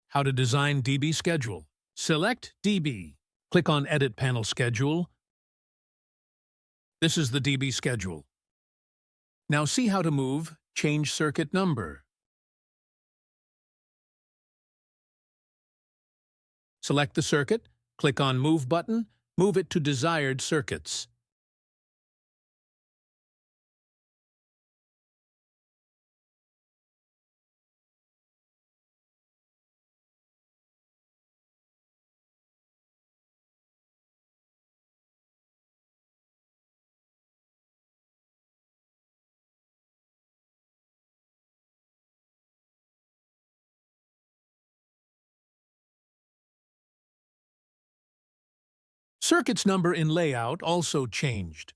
How to design DB schedule. Select DB. Click on Edit Panel Schedule. This is the DB schedule. Now see how to move, change circuit number. Select the circuit, click on Move button, move it to desired circuits. Circuits number in layout also changed.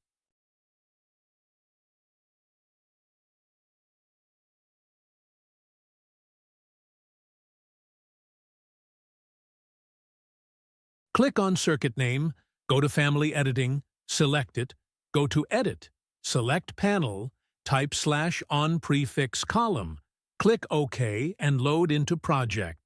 Click on circuit name, go to Family Editing, select it, go to Edit, select Panel, type /on prefix column, click OK and load into Project.